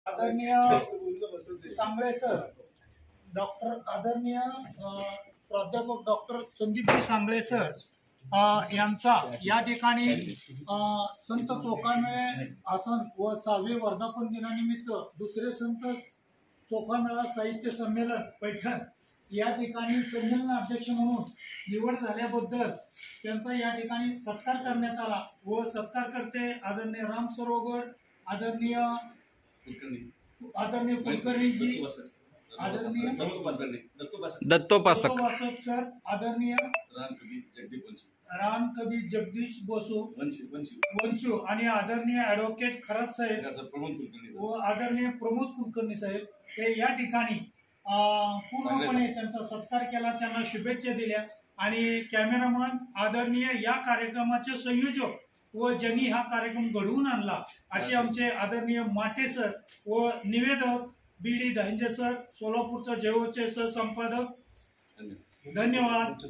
आदरणीय सांगळे सर, आदरणीय प्राध्यापक डॉक्टर संदीपजी सांगळे सर यांचा या ठिकाणी संत चोखामेळा आसन व 6वे वर्धापन दिनानिमित्त दुसरे संत चोखामेळा साहित्य संमेलन पैठण या ठिकाणी संमेलन अध्यक्ष म्हणून निवड झाल्याबद्दल त्यांचा या ठिकाणी सत्कार करण्यात आला व सत्कारकर्ते आदरणीय राम सरोगड, आदरणीय कुलकर्णीजी, आदरणीय दत्तोपासक सर, आदरणीय राम कवी जगदीश बसू वंशू आणि आदरणीय ॲडव्होकेट खरात साहेब व आदरणीय प्रमोद कुलकर्णी साहेब हे या ठिकाणी पूर्णपणे त्यांचा सत्कार केला, त्यांना शुभेच्छा दिल्या आणि कॅमेरामन आदरणीय या कार्यक्रमाचे संयोजक व ज्यांनी हा कार्यक्रम घडवून आणला असे आमचे आदरणीय माटे सर व निवेदक बीडी दहंजे सर, सोलापूरचा जेओचे सहसंपादक. धन्यवाद.